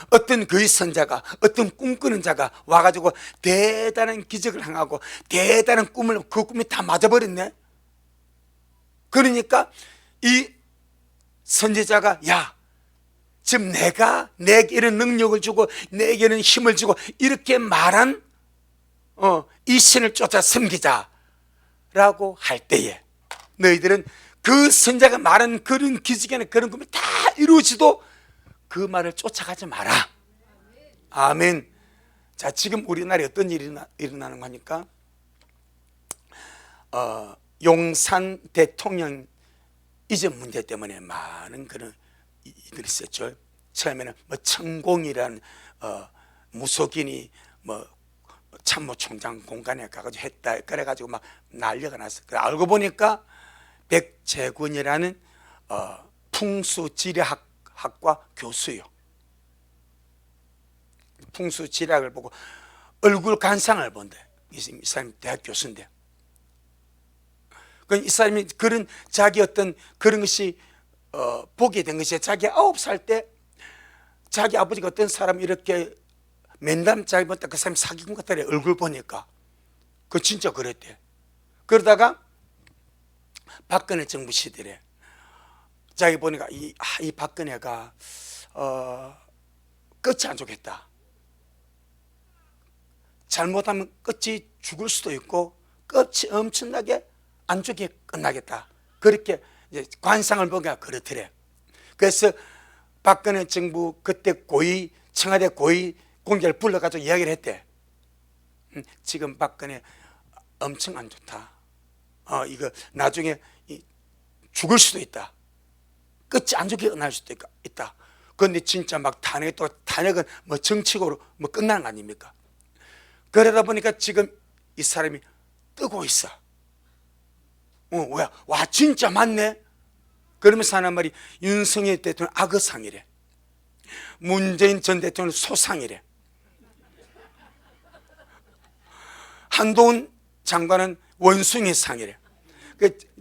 어떤 그의 선자가, 어떤 꿈꾸는 자가 와가지고 대단한 기적을 행하고 대단한 꿈을, 그 꿈이 다 맞아버렸네. 그러니까 이 선지자가 야, 지금 내가 내게 이런 능력을 주고 내게 이런 힘을 주고 이렇게 말한 이 신을 쫓아 섬기자라고 할 때에 너희들은 그 선자가 말한 그런 기적이나 그런 꿈이 다 이루어지도 그 말을 쫓아가지 마라. 아멘. 자, 지금 우리나라에 어떤 일이 일어나는 거니까 용산 대통령 이전 문제 때문에 많은 그런 일들이 있었죠. 처음에는 뭐 천공이라는 무속인이 뭐 참모총장 공간에 가가지고 했다 그래가지고 막 난리가 났어. 알고 보니까 백재군이라는 풍수지리학과 교수요. 풍수지리학을 보고 얼굴 관상을 본대. 이 사람이 대학 교수인데. 이 사람이 그런 자기 어떤 그런 것이 보게 된 것이 자기 9살 때 자기 아버지가 어떤 사람 이렇게 맨날 자기 보다 그 사람이 사귀는 것 같더래. 얼굴 보니까 그 진짜 그랬대. 그러다가 박근혜 정부 시절에 자기 보니까 이 박근혜가 끝이 안 좋겠다. 잘못하면 끝이 죽을 수도 있고 끝이 엄청나게 안 좋게 끝나겠다. 그렇게 이제 관상을 보기가 그렇더래. 그래서 박근혜 정부 그때 고위 청와대 고위 공개를 불러가지고 이야기를 했대. 지금 박근혜 엄청 안 좋다. 이거 나중에 죽을 수도 있다. 끝이 안 좋게 끝날 수도 있다. 그런데 진짜 막 탄핵은 뭐 정치적으로 뭐 끝나는 거 아닙니까? 그러다 보니까 지금 이 사람이 뜨고 있어. 와 진짜 맞네. 그러면서 하는 말이 윤석열 대통령 악어상이래. 문재인 전 대통령 소상이래. 한동훈 장관은 원숭이 상이래.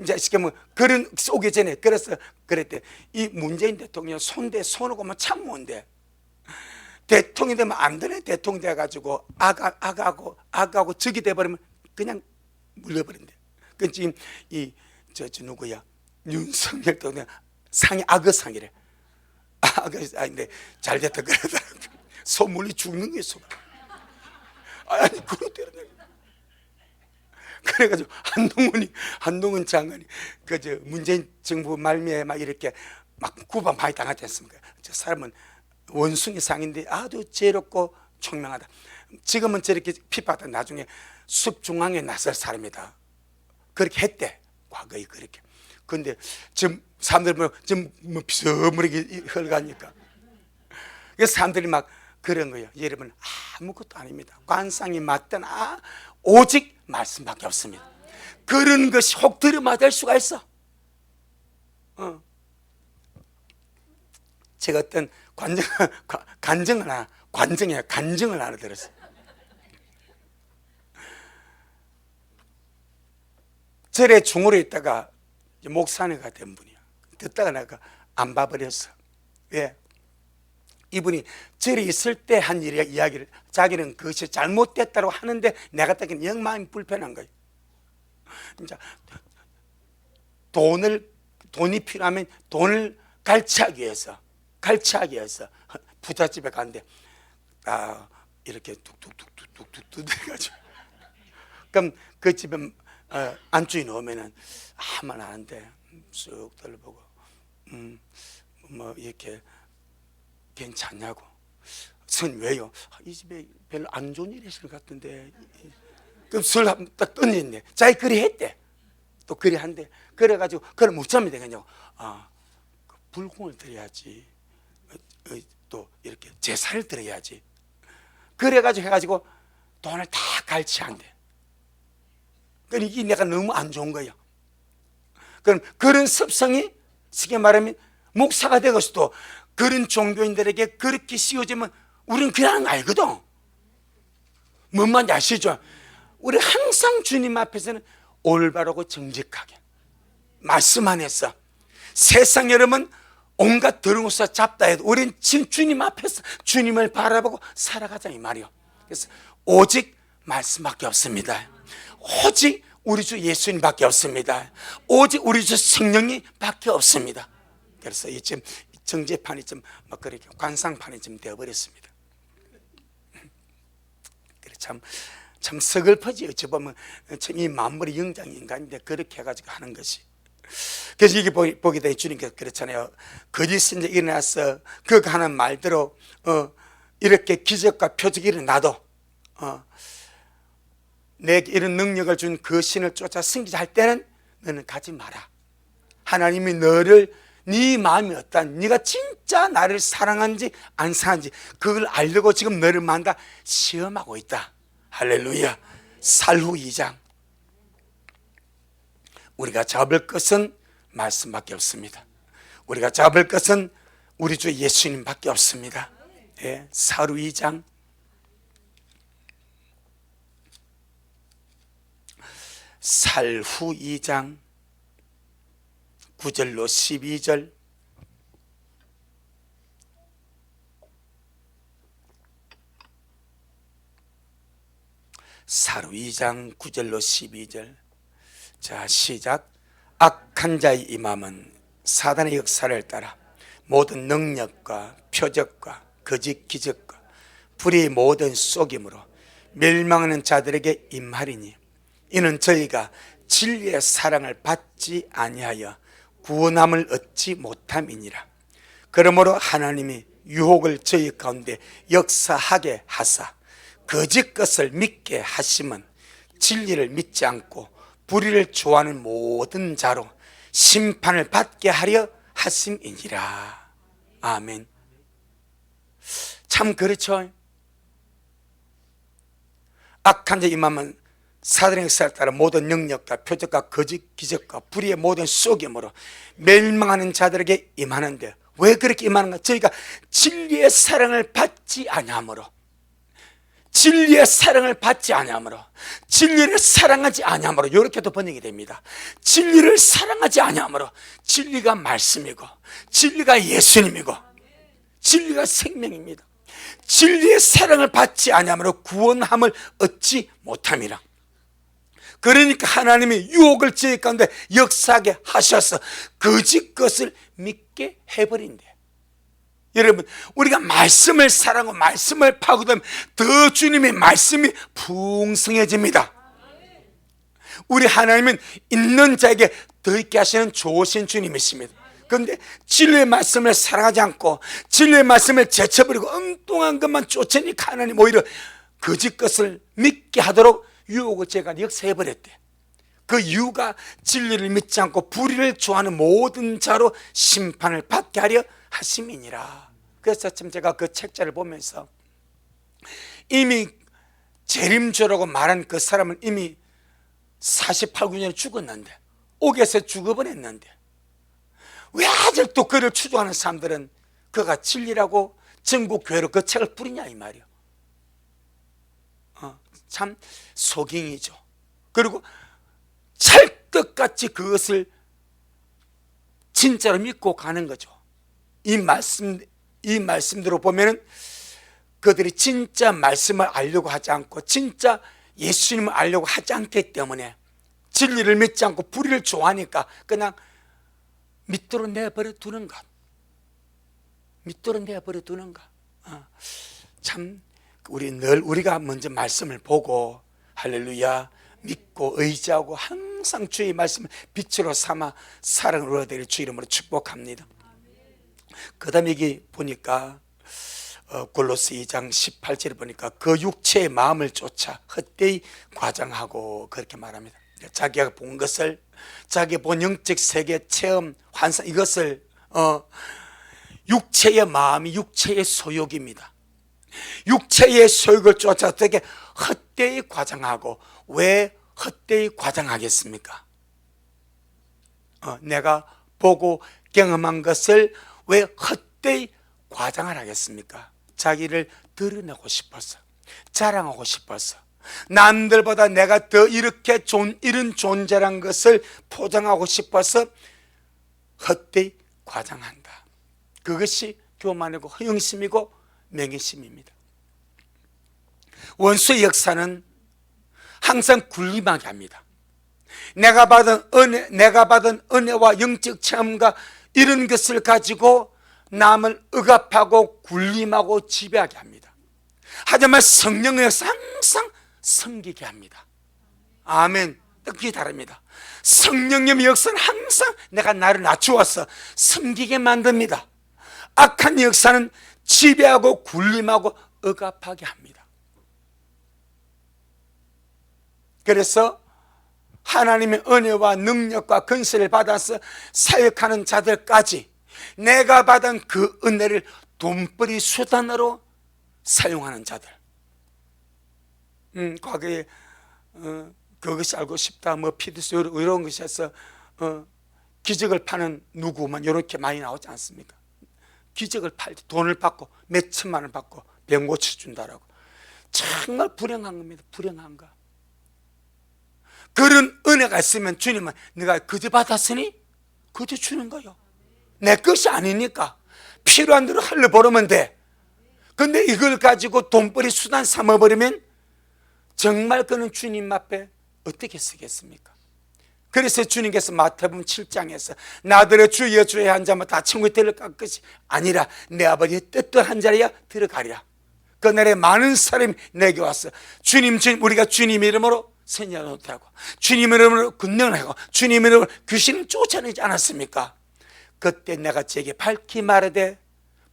이제 쉽게 뭐 그런 오기 전에 그래서 그랬대. 이 문재인 대통령 손오고 뭐 참모인데 대통령이 되면 안 되네. 대통령 돼가지고 악하고 적이 돼버리면 그냥 물려버린대. 그 지금 저 누구야 윤석열 대통령 상이 악어상이래. 악어상인데 잘 됐다 그러더라고. 소물이 죽는 게 소. 아니 그렇대요. 그래가지고 한동훈 장관이 문재인 정부 말미에 막 이렇게 막 구박 많이 당하지 않습니까? 저 사람은 원숭이 상인데 아주 지혜롭고 총명하다. 지금은 저렇게 핍박하다 나중에 숲 중앙에 나설 사람이다. 그렇게 했대. 과거에 그렇게. 근데 지금 사람들이 지금 비스무리하게 흘러가니까. 그래서 사람들이 막 그런 거예요. 여러분, 아무것도 아닙니다. 관상이 맞거나 오직 말씀밖에 없습니다. 그런 것이 혹 들이맞을 수가 있어. 제가 어떤 간증을 하나 들었어요. 절에 중으로 있다가 목사님가 된 분이야. 듣다가 내가 안 봐버렸어. 왜? 이분이 절에 있을 때 한 이야기를 자기는 그것이 잘못됐다고 하는데 내가 따기는 영 마음이 불편한 거예요. 진짜 돈이 필요하면 돈을 갈취하기 위해서 부잣집에 갔는데 이렇게 툭툭툭툭툭툭 해가지고 그럼 그 집에 안주인 오면은 아무나 하는데 쑥 들어보고 뭐 이렇게 괜찮냐고. 선 왜요? 이 집에 별로 안 좋은 일이 있을 것 같은데. 그럼 술 한번 딱 던졌네. 자기 그리 했대. 또 그리 한대. 그래가지고 그걸 묻자면 되겠냐고. 불공을 드려야지. 또 이렇게 제사를 드려야지. 그래가지고 해가지고 돈을 다 갈취한대. 그러니까 이게 내가 너무 안 좋은 거야. 그럼 그런 습성이 쉽게 말하면 목사가 되고서도 그런 종교인들에게 그렇게 씌워지면 우리는 그냥 알거든. 뭔 말인지 아시죠? 우리 항상 주님 앞에서는 올바르고 정직하게 말씀 안에서 세상 여러분 온갖 더러운 것을 잡다 해도 우리는 지금 주님 앞에서 주님을 바라보고 살아가자 이 말이요. 그래서 오직 말씀밖에 없습니다. 오직 우리 주 예수님밖에 없습니다. 오직 우리 주 성령님 밖에 없습니다. 그래서 지금 정제판이 좀 막 그렇게 관상판이 좀 되어버렸습니다. 그래 참 서글퍼지. 어찌 보면 참 이 만물의 영장 인간인데 그렇게 해가지고 하는 것이. 그래서 이게 보게 돼 주님께서 그렇잖아요. 거짓이 이제 일어나서 그가 하는 말대로 이렇게 기적과 표적이 일어나도 내게 이런 능력을 준 그 신을 쫓아 승리할 때는 너는 가지 마라. 하나님이 너를 네 마음이 어떠한, 네가 진짜 나를 사랑하는지 안 사랑하는지 그걸 알려고 지금 너를 만나 시험하고 있다. 할렐루야. 살후 2장. 우리가 잡을 것은 말씀밖에 없습니다. 우리가 잡을 것은 우리 주 예수님밖에 없습니다. 예, 사루 2장. 살후 2장 9절로 12절. 사루 2장 9절로 12절. 자, 시작. 악한 자의 임함은 사단의 역사를 따라 모든 능력과 표적과 거짓 기적과 불의의 모든 속임으로 멸망하는 자들에게 임하리니 이는 저희가 진리의 사랑을 받지 아니하여 구원함을 얻지 못함이니라. 그러므로 하나님이 유혹을 저희 가운데 역사하게 하사 거짓 것을 믿게 하심은 진리를 믿지 않고 불의를 좋아하는 모든 자로 심판을 받게 하려 하심이니라. 아멘. 참 그렇죠. 악한 자 임함은 사단의 역사를 따라 모든 능력과 표적과 거짓 기적과 불의의 모든 속임으로 멸망하는 자들에게 임하는데 왜 그렇게 임하는가? 저희가 진리의 사랑을 받지 아니함으로, 진리의 사랑을 받지 아니함으로, 진리를 사랑하지 아니함으로. 이렇게도 번역이 됩니다. 진리를 사랑하지 아니함으로. 진리가 말씀이고 진리가 예수님이고 진리가 생명입니다. 진리의 사랑을 받지 아니함으로 구원함을 얻지 못함이라. 그러니까 하나님이 유혹을 저희 가운데 역사하게 하셔서 거짓 것을 믿게 해버린대. 여러분, 우리가 말씀을 사랑하고 말씀을 파고들면 더 주님의 말씀이 풍성해집니다. 우리 하나님은 있는 자에게 더 있게 하시는 좋으신 주님이십니다. 그런데 진리의 말씀을 사랑하지 않고 진리의 말씀을 제쳐버리고 엉뚱한 것만 쫓으니까 하나님 오히려 거짓 것을 믿게 하도록 유혹을 제가 역사해버렸대. 그 이유가 진리를 믿지 않고 불의를 좋아하는 모든 자로 심판을 받게 하려 하심이니라. 그래서 참 제가 그 책자를 보면서 이미 재림주라고 말한 그 사람은 이미 48년에 죽었는데, 옥에서 죽어버렸는데 왜 아직도 그를 추종하는 사람들은 그가 진리라고 전국교회로 그 책을 뿌리냐 이 말이요. 참 속잉이죠. 그리고 찰떡같이 그것을 진짜로 믿고 가는 거죠. 이 말씀대로 보면은 그들이 진짜 말씀을 알려고 하지 않고 진짜 예수님을 알려고 하지 않기 때문에 진리를 믿지 않고 불의를 좋아하니까 그냥 밑으로 내버려 두는 것. 밑으로 내버려 두는 것. 참 우리가 먼저 말씀을 보고 할렐루야 믿고 의지하고 항상 주의 말씀을 빛으로 삼아 사랑을 얻어드릴 주 이름으로 축복합니다. 그 다음에 여기 보니까 골로새 2장 18절에 보니까 그 육체의 마음을 쫓아 헛되이 과장하고 그렇게 말합니다. 자기가 본 것을, 자기가 본 영적 세계 체험 환상, 이것을 육체의 마음이 육체의 소욕입니다. 육체의 소욕을 쫓아 어떻게 헛되이 과장하고. 왜 헛되이 과장하겠습니까? 내가 보고 경험한 것을 왜 헛되이 과장을 하겠습니까? 자기를 드러내고 싶어서, 자랑하고 싶어서, 남들보다 내가 더 이렇게 이런 존재란 것을 포장하고 싶어서 헛되이 과장한다. 그것이 교만이고 허영심이고 맹의심입니다. 원수의 역사는 항상 군림하게 합니다. 내가 받은 은혜와 영적 체험과 이런 것을 가지고 남을 억압하고 군림하고 지배하게 합니다. 하지만 성령의 역사 항상 섬기게 합니다. 아멘. 뜻이 다릅니다. 성령님의 역사는 항상 내가 나를 낮추어서 섬기게 만듭니다. 악한 역사는 지배하고 군림하고 억압하게 합니다. 그래서 하나님의 은혜와 능력과 권세를 받아서 사역하는 자들까지 내가 받은 그 은혜를 돈벌이 수단으로 사용하는 자들. 과거에 그것이 알고 싶다, 뭐 피드스 이런 것에서 기적을 파는 누구만 이렇게 많이 나오지 않습니까? 기적을 팔 때 돈을 받고 몇 천만 원 받고 병 고쳐준다라고. 정말 불행한 겁니다. 불행한 거. 그런 은혜가 있으면 주님은 네가 그저 받았으니 그저 주는 거요. 내 것이 아니니까 필요한 대로 흘려버리면 돼. 근데 이걸 가지고 돈벌이 수단 삼아버리면 정말 그는 주님 앞에 어떻게 쓰겠습니까? 그래서 주님께서 마태복음 7장에서 나더러 주여 주여 한 자만 다 천국에 들어갈 것이 아니라 내 아버지의 뜻대로 한 자리야 들어가리라. 그날에 많은 사람이 내게 왔어. 주님 우리가 주님 이름으로 선언을 하고 주님 이름으로 권능을 하고 주님 이름으로 귀신을 쫓아내지 않았습니까? 그때 내가 제게 밝히 말하되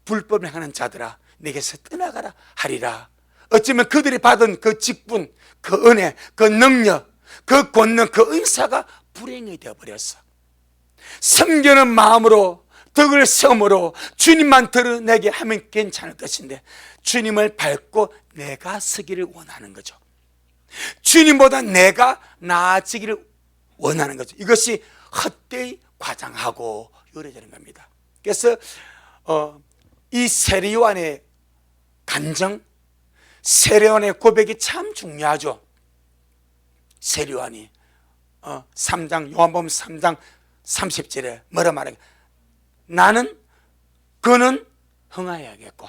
불법을 하는 자들아 내게서 떠나가라 하리라. 어쩌면 그들이 받은 그 직분, 그 은혜, 그 능력, 그 권능, 그 은사가 불행이 되어버렸어. 섬기는 마음으로 덕을 세움으로 주님만 드러내게 하면 괜찮을 것인데 주님을 밟고 내가 서기를 원하는 거죠. 주님보다 내가 나아지기를 원하는 거죠. 이것이 헛되이 과장하고 요래되는 겁니다. 그래서 이 세례요한의 간증, 세례요한의 고백이 참 중요하죠. 세례요한이 3장 요한복음 3장 30절에 뭐라 말하게 나는 그는 흥하여야겠고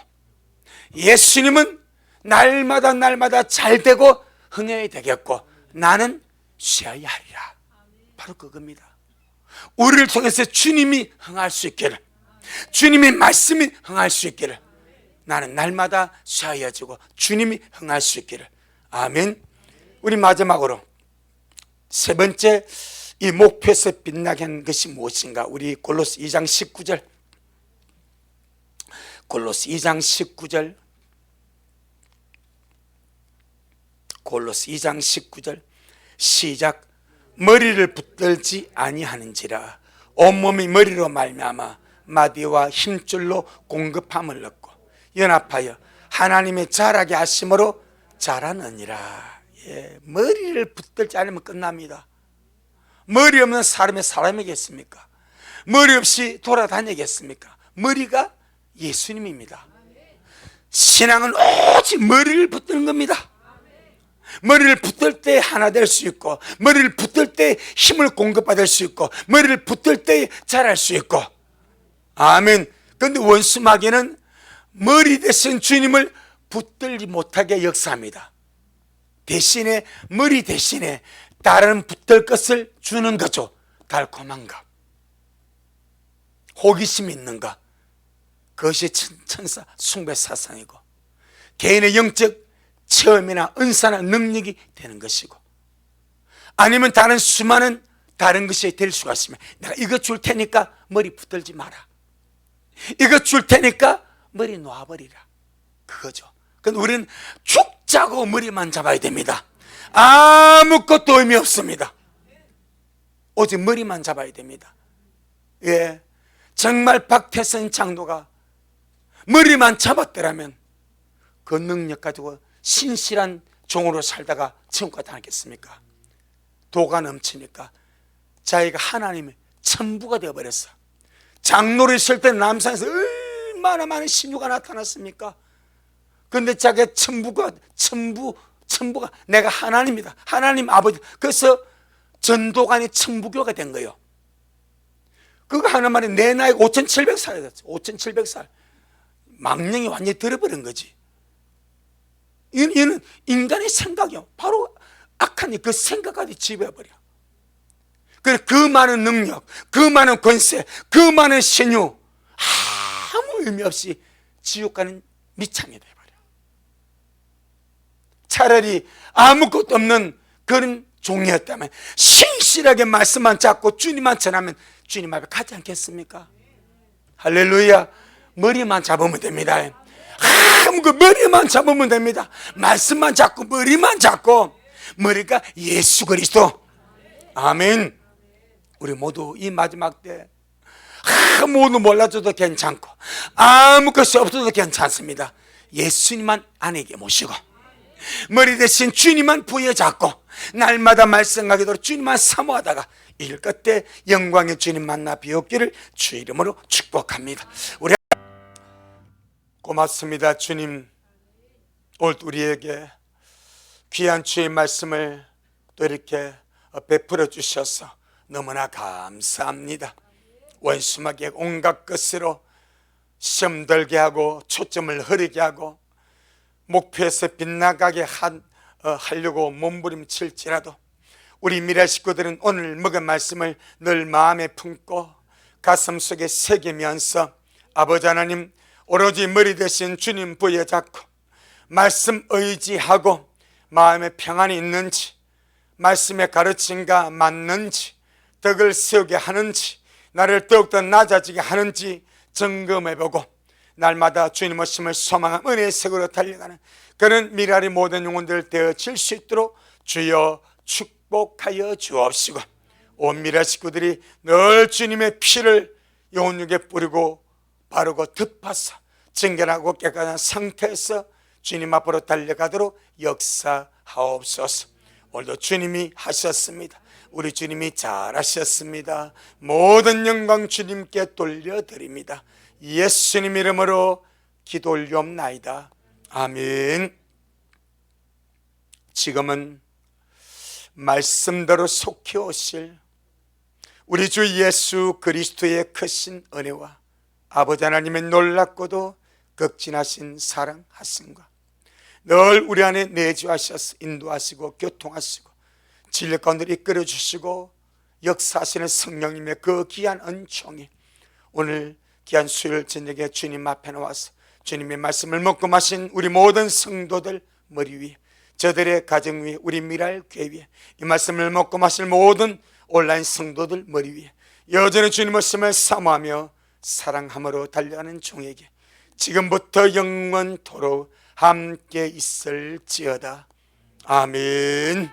예수님은 날마다 잘 되고 흥해야 되겠고 나는 쉬어야 하리라. 바로 그겁니다. 우리를 통해서 주님이 흥할 수 있기를, 주님의 말씀이 흥할 수 있기를, 나는 날마다 쉬어야지고 주님이 흥할 수 있기를. 아멘. 우리 마지막으로 세 번째 이 목표에서 빛나게 한 것이 무엇인가? 우리 골로새 2장 19절, 골로새 2장 19절, 골로새 2장 19절 시작. 머리를 붙들지 아니하는지라 온몸이 머리로 말미암아 마디와 힘줄로 공급함을 얻고 연합하여 하나님의 자라게 하심으로 자라느니라. 예, 머리를 붙들지 않으면 끝납니다. 머리 없는 사람이 사람이겠습니까? 머리 없이 돌아다니겠습니까? 머리가 예수님입니다. 신앙은 오직 머리를 붙드는 겁니다. 머리를 붙들 때 하나 될 수 있고, 머리를 붙들 때 힘을 공급받을 수 있고, 머리를 붙들 때 자랄 수 있고. 아멘. 그런데 원수 마귀는 머리 대신 주님을 붙들지 못하게 역사합니다. 대신에 머리 대신에 다른 붙들 것을 주는 거죠. 달콤한가, 호기심 있는가, 그것이 천사 숭배 사상이고 개인의 영적 체험이나 은사나 능력이 되는 것이고, 아니면 다른 수많은 다른 것이 될 수가 있으면 내가 이거 줄 테니까 머리 붙들지 마라, 이거 줄 테니까 머리 놓아버리라, 그거죠. 그런데 우리는 축 자고 머리만 잡아야 됩니다. 아무것도 의미 없습니다. 오직 머리만 잡아야 됩니다. 예, 정말 박태선 장로가 머리만 잡았더라면 그 능력 가지고 신실한 종으로 살다가 지옥 가지 않겠습니까? 도가 넘치니까 자기가 하나님의 천부가 되어버렸어. 장로를 있을 때 남산에서 얼마나 많은 신유가 나타났습니까? 그런데 자기가 천부가 내가 하나님이다, 하나님 아버지. 그래서 전도관이 천부교가 된 거예요. 그거 하나만에 내 나이가 5700살이 됐어. 5700살. 망령이 완전히 들어버린 거지. 얘는 인간의 생각이요, 바로 악한 그 생각까지 지배해버려. 그래서 그 많은 능력, 그 많은 권세, 그 많은 신유, 아무 의미 없이 지옥 가는 미창이 돼버려. 차라리 아무것도 없는 그런 종이었다면 신실하게 말씀만 잡고 주님만 전하면 주님 앞에 가지 않겠습니까? 할렐루야. 머리만 잡으면 됩니다. 그 머리만 잡으면 됩니다. 말씀만 잡고 머리만 잡고, 머리가 예수 그리스도. 아멘. 우리 모두 이 마지막 때 아무도 몰라줘도 괜찮고 아무것이 없어도 괜찮습니다. 예수님만 안에게 모시고 머리 대신 주님만 부여잡고 날마다 말씀하기도 주님만 사모하다가 이를 끝에 영광의 주님 만나 비옵기를 주 이름으로 축복합니다. 우리 고맙습니다. 주님, 오늘 우리에게 귀한 주의 말씀을 또 이렇게 베풀어 주셔서 너무나 감사합니다. 원수마귀의 온갖 것으로 시험 들게 하고 초점을 흐리게 하고 목표에서 빗나가게 하려고 몸부림칠지라도 우리 미래 식구들은 오늘 먹은 말씀을 늘 마음에 품고 가슴속에 새기면서 아버지 하나님, 오로지 머리 대신 주님 부여잡고 말씀 의지하고 마음에 평안이 있는지, 말씀의 가르침과 맞는지, 덕을 세우게 하는지, 나를 더욱더 낮아지게 하는지 점검해보고 날마다 주님 오심을 소망한 은혜의 색으로 달려가는 그런 미랄이 모든 영혼들 되어질 수 있도록 주여 축복하여 주옵시고, 온 미랄 식구들이 늘 주님의 피를 영혼육에 뿌리고 바르고 덮어서 정결하고 깨끗한 상태에서 주님 앞으로 달려가도록 역사하옵소서. 오늘도 주님이 하셨습니다. 우리 주님이 잘하셨습니다. 모든 영광 주님께 돌려드립니다. 예수님 이름으로 기도 올리옵나이다. 아멘. 지금은 말씀대로 속히 오실 우리 주 예수 그리스도의 크신 은혜와 아버지 하나님의 놀랍고도 극진하신 사랑하심과 늘 우리 안에 내주하셔서 인도하시고 교통하시고 진리 가운데 이끌어 주시고 역사하시는 성령님의 그 귀한 은총이 오늘 귀한 수요일 저녁에 주님 앞에 나와서 주님의 말씀을 먹고 마신 우리 모든 성도들 머리 위에, 저들의 가정 위에, 우리 미랄 교회 위에 이 말씀을 먹고 마실 모든 온라인 성도들 머리 위에 여전히 주님 말씀을 사모하며 사랑함으로 달려가는 종에게 지금부터 영원토록 함께 있을지어다. 아멘.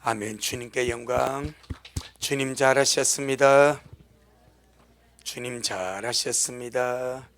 아멘. 주님께 영광. 주님 잘하셨습니다. 주님 잘하셨습니다.